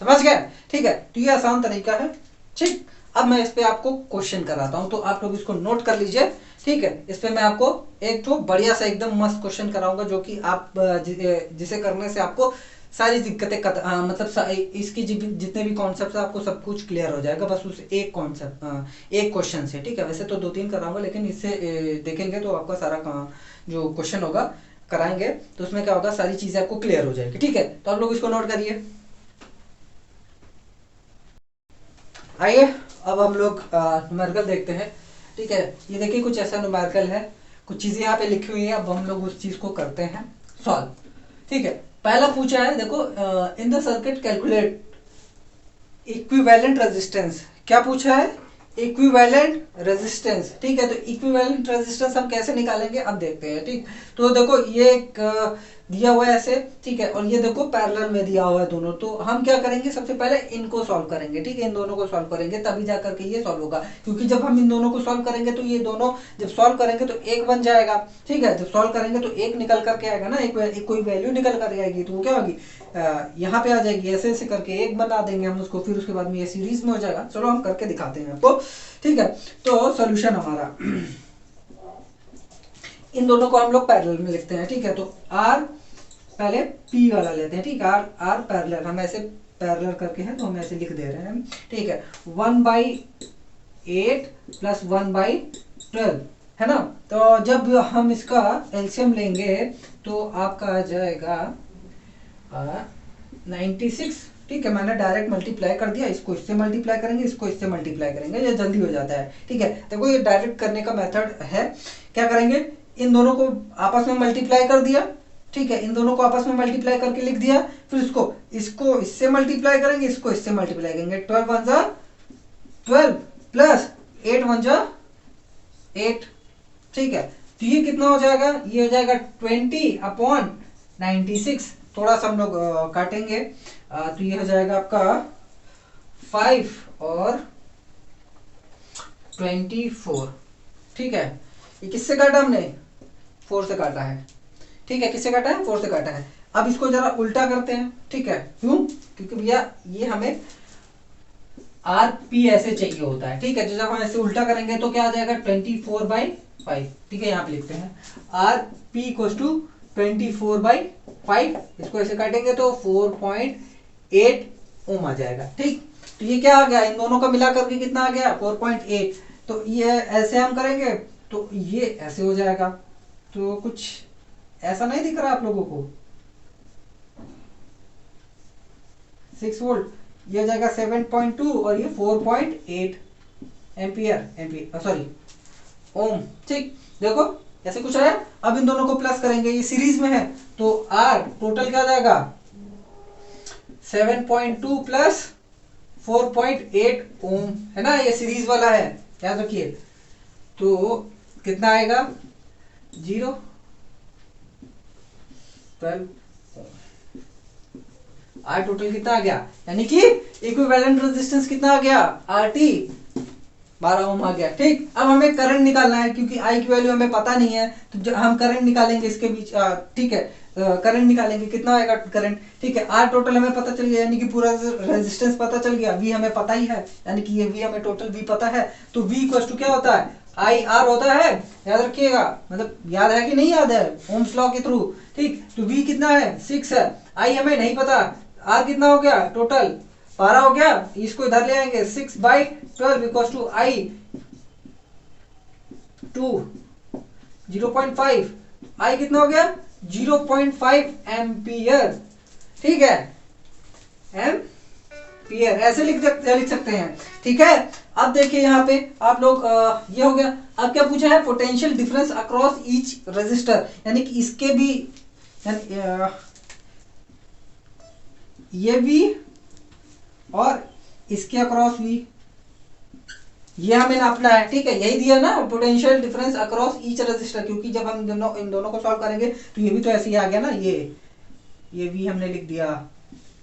समझ गए। ठीक है, तो ये आसान तरीका है। ठीक, अब मैं इस पे आपको क्वेश्चन कराता हूं, तो आप लोग इसको नोट कर लीजिए। ठीक है, इस पे मैं आपको एक तो बढ़िया सा एकदम मस्त क्वेश्चन कराऊंगा, जो कि आप जिसे करने से आपको सारी दिक्कतें मतलब इसकी जितने भी कॉन्सेप्ट है आपको सब कुछ क्लियर हो जाएगा, बस उस एक कॉन्सेप्ट एक क्वेश्चन से। ठीक है, वैसे तो 2-3 कराऊंगा, लेकिन इससे देखेंगे तो आपका सारा जो क्वेश्चन होगा कराएंगे तो उसमें क्या होगा, सारी चीजें आपको क्लियर हो जाएगी। ठीक है, तो आप लोग इसको नोट करिए। आइए अब हम लोग न्यूमेरिकल देखते हैं। ठीक है, ये देखिए कुछ ऐसा न्यूमेरिकल है, कुछ चीजें यहाँ पे लिखी हुई है, अब हम लोग उस चीज को करते हैं सॉल्व। ठीक है, पहला पूछा है, देखो in the circuit calculate equivalent resistance. क्या पूछा है, इक्विवेलेंट रेजिस्टेंस। ठीक है, तो इक्विवेलेंट रेजिस्टेंस हम कैसे निकालेंगे अब देखते हैं। ठीक, तो देखो ये एक दिया हुआ है ऐसे, ठीक है, और ये देखो पैरेलल में दिया हुआ है दोनों। तो हम क्या करेंगे, सबसे पहले इनको सॉल्व करेंगे। ठीक है, इन दोनों को सॉल्व करेंगे तभी जा करके ये सॉल्व होगा, क्योंकि जब हम इन दोनों को सॉल्व करेंगे तो ये दोनों जब सॉल्व करेंगे तो एक बन जाएगा। ठीक है, जब सॉल्व करेंगे तो एक निकल करके आएगा ना, एक कोई वैल्यू निकल कर आएगी, तो वो क्या होगी, यहाँ पे आ जाएगी, ऐसे ऐसे करके एक बना देंगे हम उसको, फिर उसके बाद में ये सीरीज में हो जाएगा। चलो हम करके दिखाते हैं आपको। ठीक है, तो सॉल्यूशन हमारा इन दोनों को हम लोग पैरेलल में लिखते हैं। ठीक है, तो आर पहले पी वाला लेते हैं। ठीक है, आर आर पैरेलल, हम ऐसे पैरेलल करके हैं तो हम ऐसे लिख दे रहे हैं। ठीक है, 1/8 प्लस 1/12 है ना। तो जब हम इसका एलसीएम लेंगे तो आपका आ जाएगा 96। ठीक है, मैंने डायरेक्ट मल्टीप्लाई कर दिया, इसको इससे मल्टीप्लाई करेंगे, इसको इससे मल्टीप्लाई करेंगे, ये जल्दी हो जाता है। ठीक है, देखो ये डायरेक्ट करने का मेथड है। क्या करेंगे, इन दोनों को आपस में मल्टीप्लाई कर दिया। ठीक है, इन दोनों को आपस में मल्टीप्लाई करके लिख दिया, फिर इसको इससे मल्टीप्लाई करेंगे, इसको इससे मल्टीप्लाई करेंगे। 12 1 जा 12 प्लस 8 1 जा 8। ठीक है, तो ये कितना हो जाएगा, ये हो जाएगा 20/96। थोड़ा सा हम लोग काटेंगे, तो ये हो जाएगा आपका 5 और 24। ठीक है, ये किससे काटा हमने, 4 से काटा है। ठीक है, किससे काटा है, 4 से काटा है। अब इसको जरा उल्टा करते हैं। ठीक है, क्यों, क्योंकि भैया ये हमें आर पी ऐसे चाहिए होता है। ठीक है, तो जब हम ऐसे उल्टा करेंगे तो क्या आ जाएगा 24/5। ठीक है, यहाँ पे लिखते हैं आर पी इक्वल टू 24/5। इसको ऐसे काटेंगे तो 4.8 ओम आ जाएगा। ठीक, तो ये क्या आ गया, इन दोनों का मिला करके कितना आ गया 4.8। तो ये ऐसे हम करेंगे तो ये ऐसे हो जाएगा। तो कुछ ऐसा नहीं दिख रहा आप लोगों को, 6 वोल्ट, ये हो जाएगा 7.2 और ये 4.8 एम्पियर सॉरी ओम। ठीक, देखो ऐसे कुछ आया। अब इन दोनों को प्लस करेंगे, ये सीरीज में है, तो आर टोटल क्या जाएगा 7.2 प्लस 4.8 ओम, है ना, ये सीरीज वाला है, याद रखिए। तो कितना आएगा 0 12 आर टोटल कितना आ गया, यानी कि इक्विवेलेंट रेजिस्टेंस कितना आ गया आरटी 12 ओम आ गया। ठीक, अब हमें करंट निकालना है, क्योंकि आई की वैल्यू हमें पता नहीं है, तो हम करंट निकालेंगे इसके बीच। ठीक है, करंट निकालेंगे, कितना आएगा करंट। ठीक है, आर टोटल हमें पता चल गया, यानी कि पूरा रेजिस्टेंस पता चल गया। वी हमें पता ही है, यानी कि ये वी हमें टोटल वी पता है। तो वी इक्वल टू क्या होता है, आई आर होता है, याद रखिएगा, मतलब याद है कि नहीं याद है, ओम्स लॉ के थ्रू। ठीक, तो वी कितना है 6 है, आई हमें नहीं पता, आर कितना हो गया टोटल 12 हो गया, इसको इधर ले आएंगे 6/12 इक्वल टू आई टू 0.5, आई कितना हो गया 0.5 एम्पियर, ठीक है, एम्पियर ऐसे लिख सकते हैं, ठीक है। अब देखिए यहाँ पे आप लोग ये हो गया। अब क्या पूछा है, potential difference across each resistor, यानी कि इसके भी ये भी और इसके अक्रॉस भी, ये हमें नापना है, ठीक है। यही दिया ना potential difference across each resistor, क्योंकि जब हम इन दोनों को सॉल्व करेंगे तो ये भी तो ऐसे ही आ गया ना, ये भी हमने लिख दिया,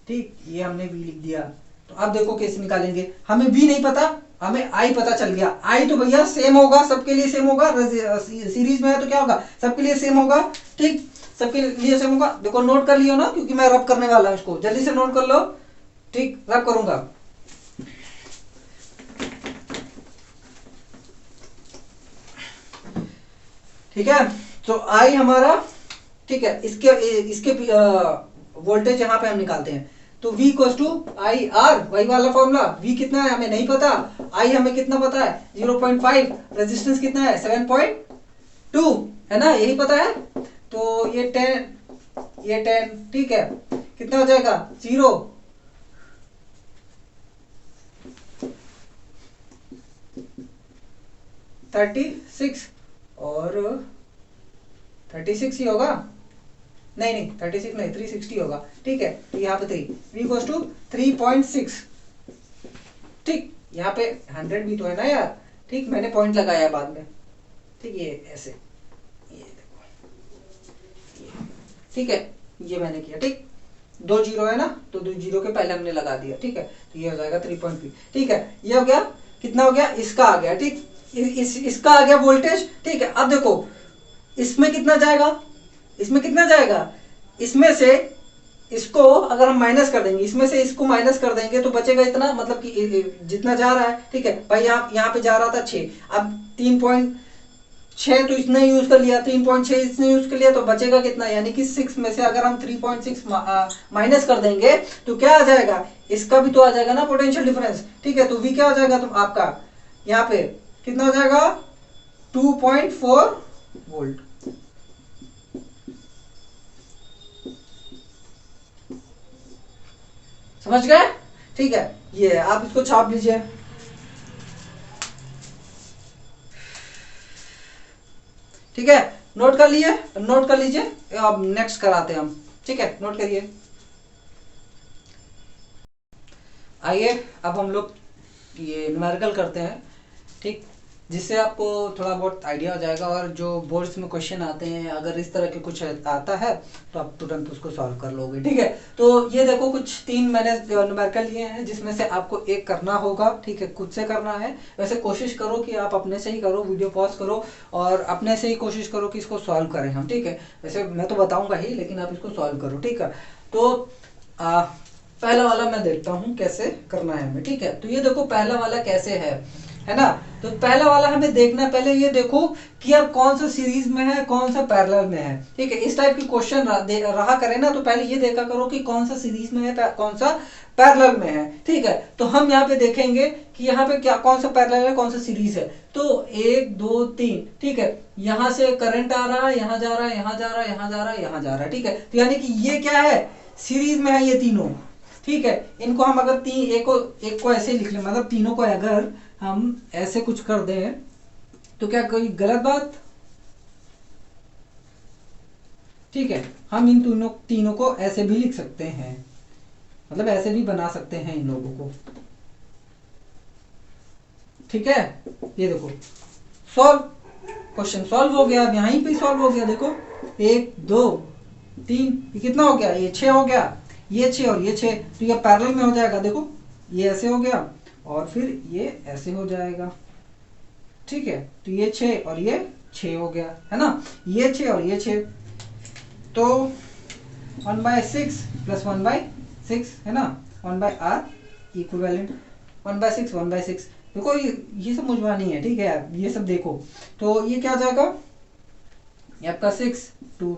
ठीक, ये हमने भी लिख दिया। तो अब देखो कैसे निकालेंगे, हमें भी नहीं पता, हमें आई पता चल गया। आई तो भैया सेम होगा, सबके लिए सेम होगा, सीरीज में है तो क्या होगा, सबके लिए सेम होगा, ठीक, सबके लिए सेम होगा। देखो नोट कर लियो ना, क्योंकि मैं रब करने वाला हूं, इसको जल्दी से नोट कर लो, ठीक, रब करूंगा। ठीक है, तो आई हमारा, ठीक है, इसके वोल्टेज यहां पे हम निकालते हैं। तो V equal to I R, वही वाला फॉर्मूला, V कितना है हमें नहीं पता, I हमें कितना पता है 0.5, रेजिस्टेंस कितना है 7.2, है ना, यही पता है। तो ये 10, ठीक है, कितना हो जाएगा 0, 36 और 36 ही होगा, नहीं 36 नहीं 360 होगा, ठीक है। तो यहाँ पे 3, V इक्वल टू 3.6, ठीक, यहाँ पे 100 भी तो है ना यार, ठीक, मैंने पॉइंट लगाया बाद में, ठीक, ये ऐसे, ये देखो, ठीक है, ये मैंने किया, ठीक, 2 जीरो है ना, तो 2 जीरो के पहले हमने लगा दिया, ठीक है। तो ये हो जाएगा 3.3, ठीक है, ये हो गया, कितना हो गया, इसका आ गया, ठीक, इसका आ गया वोल्टेज, ठीक है। अब देखो इसमें कितना जाएगा, इसमें कितना जाएगा, इसमें से इसको अगर हम माइनस कर देंगे, इसमें से इसको माइनस कर देंगे तो बचेगा इतना, मतलब कि जितना जा रहा है, ठीक है भाई, यहाँ पे जा रहा था 6, अब 3.6 तो इसने यूज कर लिया, 3.6 इसने यूज कर लिया, तो बचेगा कितना, यानी कि 6 में से अगर हम 3.6 माइनस कर देंगे तो क्या आ जाएगा, इसका भी तो आ जाएगा ना पोटेंशियल डिफरेंस, ठीक है। तो V क्या हो जाएगा तो आपका यहाँ पे कितना हो जाएगा 2.4 वोल्ट, समझ गए, ठीक है। ये आप इसको छाप लीजिए, ठीक है, नोट कर लिए, नोट कर लीजिए, अब नेक्स्ट कराते हैं हम, ठीक है, नोट करिए। आइए अब हम लोग ये न्यूमेरिकल करते हैं, ठीक, जिससे आपको थोड़ा बहुत आइडिया हो जाएगा, और जो बोर्ड्स में क्वेश्चन आते हैं अगर इस तरह के कुछ आता है तो आप तुरंत उसको सॉल्व कर लोगे, ठीक है। तो ये देखो कुछ 3 मैंने न्यूमेरिकल लिए हैं, जिसमें से आपको एक करना होगा, ठीक है, खुद से करना है। वैसे कोशिश करो कि आप अपने से ही करो, वीडियो पॉज करो और अपने से ही कोशिश करो कि इसको सॉल्व करें हम, ठीक है। वैसे मैं तो बताऊंगा ही, लेकिन आप इसको सॉल्व करो, ठीक है। तो पहला वाला मैं देखता हूँ कैसे करना है हमें, ठीक है। तो ये देखो पहला वाला कैसे है ना। तो पहला वाला हमें देखना, पहले ये देखो कि यार कौन सा सीरीज में है, कौन सा पैरेलल में है, ठीक है। इस टाइप की क्वेश्चन रहा करे ना, तो पहले ये देखा करो कि कौन सा सीरीज में है, कौन सा पैरेलल में है, ठीक है। तो हम यहाँ पे देखेंगे कि यहाँ पे क्या, कौन सा पैरेलल है, कौन सा सीरीज है। तो 1 2 3, ठीक है, यहाँ से करंट आ रहा है, यहाँ जा रहा है, यहाँ जा रहा है, यहाँ जा रहा है, यहाँ जा रहा है, ठीक है। तो यानी कि ये क्या है, सीरीज में है ये तीनों, ठीक है। इनको हम अगर एक को ऐसे लिख लें, मतलब तीनों को अगर हम ऐसे कुछ कर दें तो क्या कोई गलत बात, ठीक है। हम इन तीनों को ऐसे भी लिख सकते हैं, मतलब ऐसे भी बना सकते हैं इन लोगों को, ठीक है। ये देखो सॉल्व, क्वेश्चन सॉल्व हो गया, अब यहीं पे सॉल्व हो गया, देखो 1 2 3, ये कितना हो गया, ये 6 हो गया, ये 6 और ये 6, तो ये पैरेलल में हो जाएगा, देखो ये ऐसे हो गया और फिर ये ऐसे हो जाएगा, ठीक है। तो ये 6 और ये 6 हो गया, है ना, ये 6 और ये 6, तो 1/6 प्लस 1/6 है ना, 1/r इक्विवेलेंट 1/6 1/6। देखो ये सब मुझवानी है, ठीक है, ये सब देखो। तो ये क्या हो जाएगा, ये आपका 6 2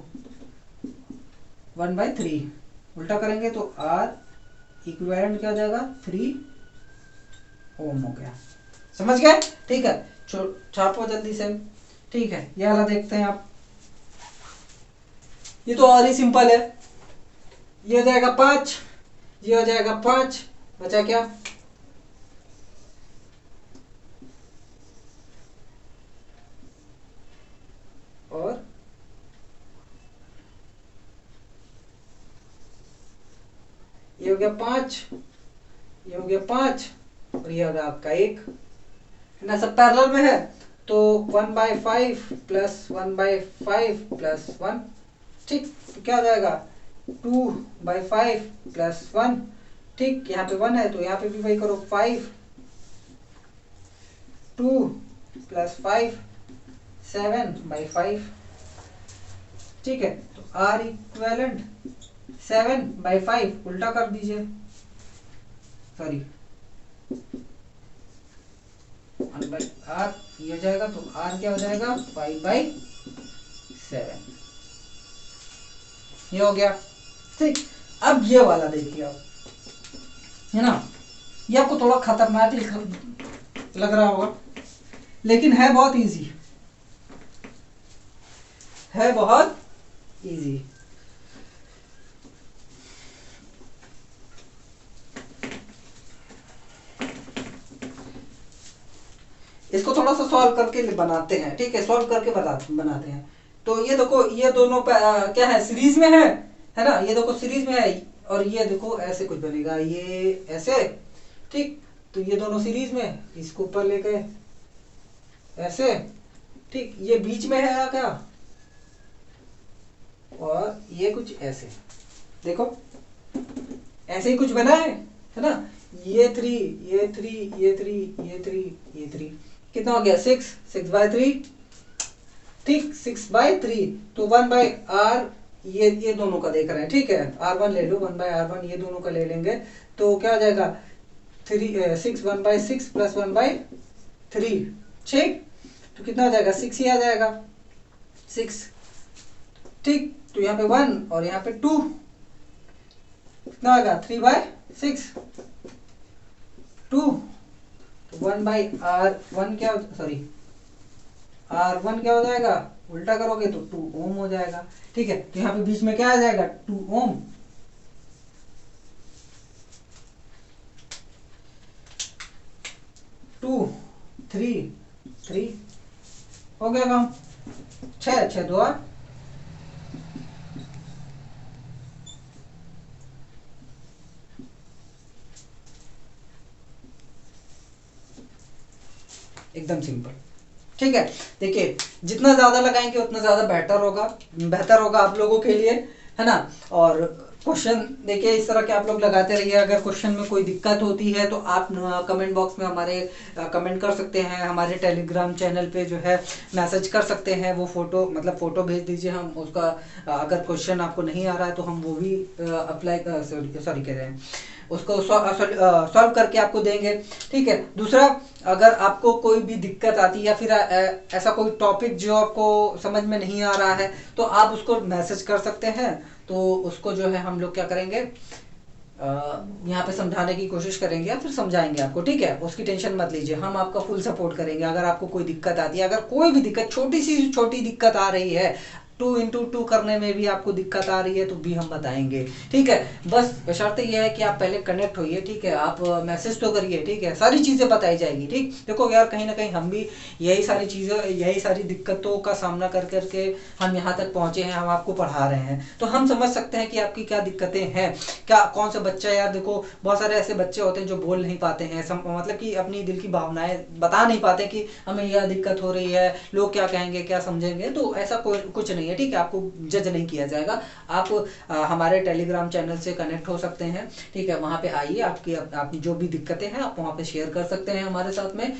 1/3, उल्टा करेंगे तो r इक्विवेलेंट क्या हो जाएगा 3 ओम हो गया। समझ गए? ठीक है, छापो जल्दी से। ठीक है, ये वाला देखते हैं आप। ये तो और ही सिंपल है। ये हो जाएगा 5, ये हो जाएगा 5, बचा क्या? और ये हो गया 5, ये हो गया 5, और ये होगा आपका 1, है ना? सब पैरेलल में है, तो 1/5 प्लस 1/5 प्लस 1, ठीक। तो क्या हो जाएगा 2/5 प्लस 1, ठीक। यहाँ पे 1 है तो यहाँ पे भी वही करो, 5 2 प्लस 5 7/5, ठीक है। तो R इक्वेलेंट 7/5 उल्टा कर दीजिए, सॉरी 1/R ये हो जाएगा, तो R क्या हो जाएगा 5/7, ये हो गया, ठीक। अब ये वाला देखिए आप, है ना? ये आपको थोड़ा खतरनाक लग रहा होगा, लेकिन है बहुत इजी, है बहुत इजी। इसको थोड़ा सा सॉल्व करके बनाते हैं, ठीक है? सॉल्व करके बनाते हैं। तो ये देखो, ये दोनों क्या है, सीरीज में है ना? ये देखो सीरीज में है, और ये देखो ऐसे कुछ बनेगा, ये ऐसे, ठीक। तो ये दोनों सीरीज में, इसको ऊपर लेके ऐसे, ठीक। ये बीच में है क्या, और ये कुछ ऐसे, देखो ऐसे ही कुछ बना है ना? ये 3, ये 3, ये 3, ये 3, ये 3, कितना हो गया 6/3, ठीक। 6/3, तो 1/r, ये दोनों का देख रहे हैं, ठीक है? R1 ले लो, 1/R1 ये दोनों का ले लेंगे, तो क्या हो जाएगा 6 1/6 प्लस 1/3, ठीक। तो कितना हो जाएगा 6 ही आ जाएगा, 6, ठीक। तो यहाँ पे 1 और यहाँ पे 2, कितना आएगा 3/6 2, तो 1/R1 क्या, सॉरी R1 क्या हो जाएगा, उल्टा करोगे तो 2 ओम हो जाएगा, ठीक है। तो यहाँ पे बीच में क्या आ जाएगा 2 ओम, टू 3 हो गया काम, 6 2 8, एकदम सिंपल, ठीक है। देखिए, जितना ज्यादा लगाएंगे उतना ज्यादा बेहतर होगा आप लोगों के लिए, है ना? और क्वेश्चन देखिए इस तरह के आप लोग लगाते रहिए। अगर क्वेश्चन में कोई दिक्कत होती है तो आप कमेंट बॉक्स में हमारे कमेंट कर सकते हैं, हमारे टेलीग्राम चैनल पे जो है मैसेज कर सकते हैं। वो फोटो भेज दीजिए, हम उसका अगर क्वेश्चन आपको नहीं आ रहा है तो हम वो भी अप्लाई सॉरी कह रहे हैं, उसको सॉल्व करके आपको देंगे, ठीक है। दूसरा, अगर आपको कोई भी दिक्कत आती है या फिर ऐसा कोई टॉपिक जो आपको समझ में नहीं आ रहा है तो आप उसको मैसेज कर सकते हैं, तो उसको जो है हम लोग क्या करेंगे, यहाँ पे समझाने की कोशिश करेंगे या फिर समझाएंगे आपको, ठीक है? उसकी टेंशन मत लीजिए, हम आपका फुल सपोर्ट करेंगे। अगर आपको कोई दिक्कत आती है, अगर कोई भी दिक्कत, छोटी दिक्कत आ रही है, 2x2 करने में भी आपको दिक्कत आ रही है तो भी हम बताएंगे, ठीक है? बस शर्त यह है कि आप पहले कनेक्ट होइए, ठीक है? आप मैसेज तो करिए, ठीक है? सारी चीज़ें बताई जाएगी, ठीक। देखो यार, कहीं ना कहीं हम भी यही सारी चीज़ें, यही सारी दिक्कतों का सामना कर करके हम यहाँ तक पहुँचे हैं, हम आपको पढ़ा रहे हैं, तो हम समझ सकते हैं कि आपकी क्या दिक्कतें हैं, क्या कौन सा बच्चा, यार देखो बहुत सारे ऐसे बच्चे होते हैं जो बोल नहीं पाते हैं, मतलब कि अपनी दिल की भावनाएं बता नहीं पाते कि हमें यह दिक्कत हो रही है, लोग क्या कहेंगे, क्या समझेंगे। तो ऐसा कोई कुछ नहीं है, ठीक है? आपको जज नहीं किया जाएगा। आप हमारे टेलीग्राम चैनल से कनेक्ट हो सकते हैं, ठीक है? वहां पे आइए, आपकी जो भी दिक्कतें हैं आप वहां पे शेयर कर सकते हैं हमारे साथ में,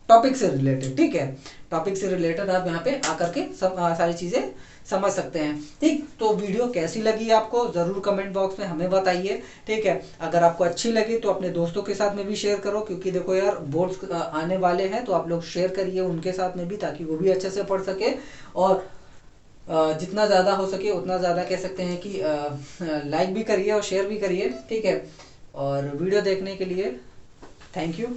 टॉपिक से रिलेटेड, ठीक है? टॉपिक से रिलेटेड आप यहाँ पे आकर के सब सारी चीजें समझ सकते हैं, ठीक। तो वीडियो कैसी लगी आपको जरूर कमेंट बॉक्स में हमें बताइए, ठीक है? अगर आपको अच्छी लगी तो अपने दोस्तों के साथ में भी शेयर करो, क्योंकि देखो यार बोर्ड्स आने वाले हैं, तो आप लोग शेयर करिए उनके साथ में भी, ताकि वो भी अच्छे से पढ़ सके। और जितना ज़्यादा हो सके उतना ज़्यादा कह सकते हैं कि लाइक भी करिए और शेयर भी करिए, ठीक है? और वीडियो देखने के लिए थैंक यू।